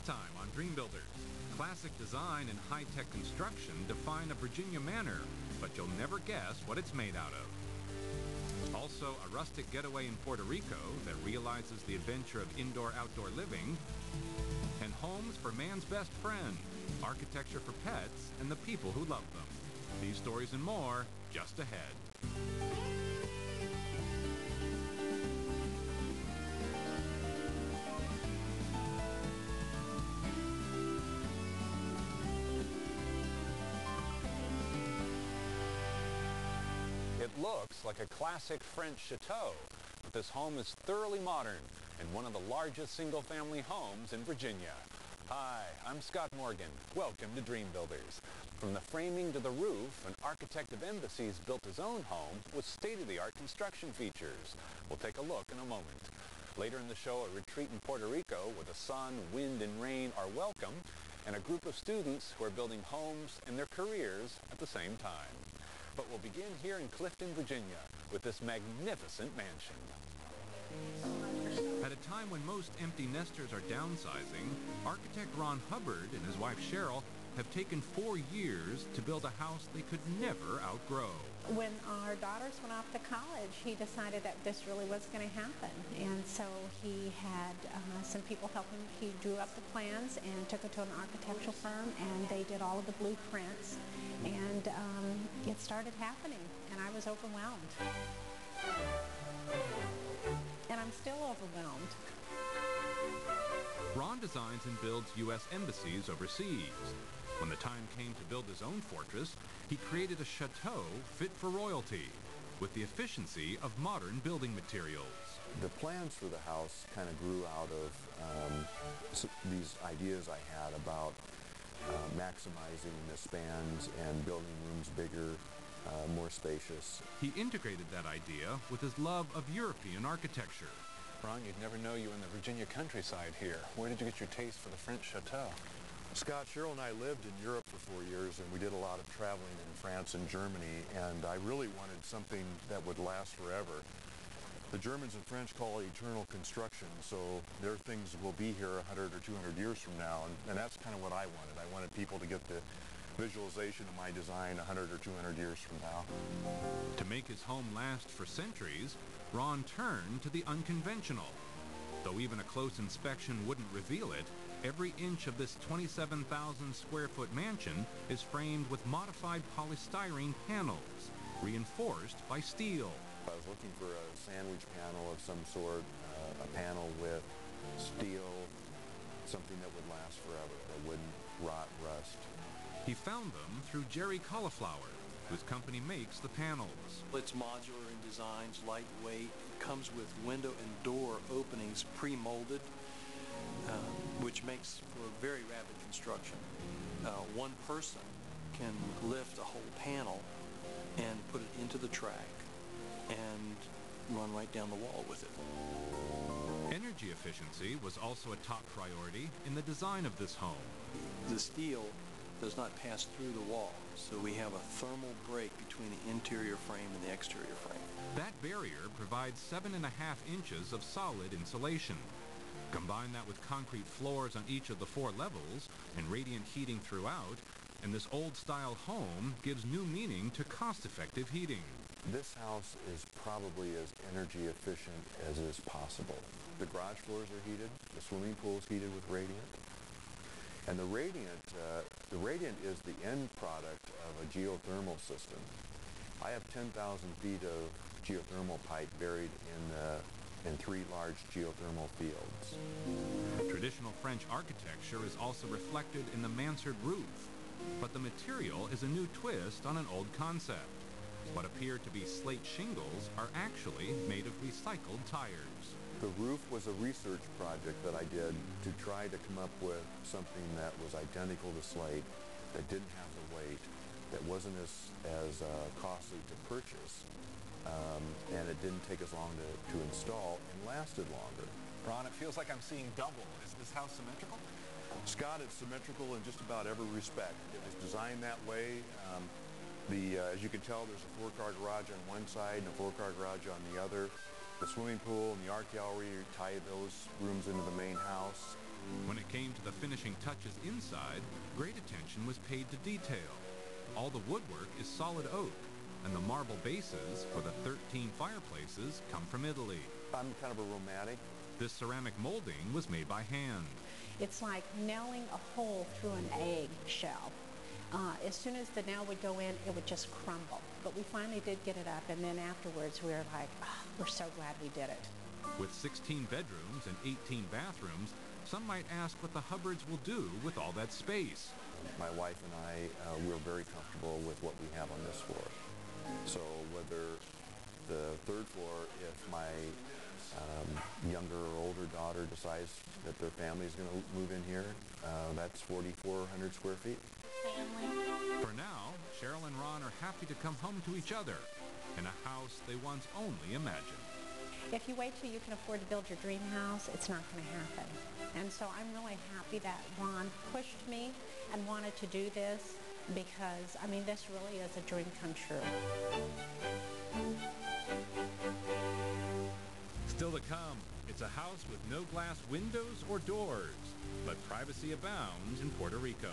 This time on Dream Builders, classic design and high-tech construction define a Virginia manor, but you'll never guess what it's made out of. Also, a rustic getaway in Puerto Rico that realizes the adventure of indoor-outdoor living, and homes for man's best friend, architecture for pets, and the people who love them. These stories and more, just ahead. It looks like a classic French chateau, but this home is thoroughly modern and one of the largest single-family homes in Virginia. Hi, I'm Scott Morgan. Welcome to Dream Builders. From the framing to the roof, an architect of embassies built his own home with state-of-the-art construction features. We'll take a look in a moment. Later in the show, a retreat in Puerto Rico where the sun, wind, and rain are welcome, and a group of students who are building homes and their careers at the same time. But we'll begin here in Clifton, Virginia, with this magnificent mansion. At a time when most empty nesters are downsizing, architect Ron Hubbard and his wife Cheryl have taken 4 years to build a house they could never outgrow. When our daughters went off to college, he decided that this really was going to happen. And so he had some people help him. He drew up the plans and took it to an architectural firm, and they did all of the blueprints. And it started happening, and I was overwhelmed. And I'm still overwhelmed. Ron designs and builds U.S. embassies overseas. When the time came to build his own fortress, he created a chateau fit for royalty, with the efficiency of modern building materials. The plans for the house kind of grew out of these ideas I had about maximizing the spans and building rooms bigger, more spacious. He integrated that idea with his love of European architecture. Ron, you'd never know you in the Virginia countryside here. Where did you get your taste for the French chateau? Scott, Cheryl and I lived in Europe for 4 years, and we did a lot of traveling in France and Germany, and I really wanted something that would last forever. The Germans and French call it eternal construction, so their things will be here 100 or 200 years from now, and that's kind of what I wanted. I wanted people to get the visualization of my design 100 or 200 years from now. To make his home last for centuries, Ron turned to the unconventional. Though even a close inspection wouldn't reveal it, every inch of this 27,000 square foot mansion is framed with modified polystyrene panels, reinforced by steel. I was looking for a sandwich panel of some sort, a panel with steel, something that would last forever, that wouldn't rot, rust. He found them through Jerry Cauliflower, whose company makes the panels. It's modular in designs, lightweight. It comes with window and door openings pre-molded, which makes for a very rapid construction. One person can lift a whole panel and put it into the track and run right down the wall with it. Energy efficiency was also a top priority in the design of this home. The steel does not pass through the wall, so we have a thermal break between the interior frame and the exterior frame. That barrier provides 7.5 inches of solid insulation. Combine that with concrete floors on each of the 4 levels and radiant heating throughout, and this old-style home gives new meaning to cost-effective heating. This house is probably as energy efficient as is possible. The garage floors are heated, the swimming pool is heated with radiant, and the radiant is the end product of a geothermal system. I have 10,000 feet of geothermal pipe buried in 3 large geothermal fields. Traditional French architecture is also reflected in the mansard roof, but the material is a new twist on an old concept. What appear to be slate shingles are actually made of recycled tires. The roof was a research project that I did to try to come up with something that was identical to slate, that didn't have the weight, that wasn't as costly to purchase, and it didn't take as long to install and lasted longer. Ron, it feels like I'm seeing double. Is this house symmetrical? Scott, it's symmetrical in just about every respect. It was designed that way. As you can tell, there's a 4-car garage on one side and a 4-car garage on the other. The swimming pool and the art gallery tie those rooms into the main house. When it came to the finishing touches inside, great attention was paid to detail. All the woodwork is solid oak, and the marble bases for the 13 fireplaces come from Italy. I'm kind of a romantic. This ceramic molding was made by hand. It's like nailing a hole through an egg shell. As soon as the nail would go in, it would just crumble. But we finally did get it up, and then afterwards we were like, oh, we're so glad we did it. With 16 bedrooms and 18 bathrooms, some might ask what the Hubbards will do with all that space. My wife and I, we're very comfortable with what we have on this floor. So whether the third floor, if my younger or older daughter decides that their family is going to move in here, that's 4,400 square feet. For now, Cheryl and Ron are happy to come home to each other in a house they once only imagined. If you wait till you can afford to build your dream house, it's not going to happen. And so I'm really happy that Ron pushed me and wanted to do this because, I mean, this really is a dream come true. Still to come, it's a house with no glass windows or doors, but privacy abounds in Puerto Rico.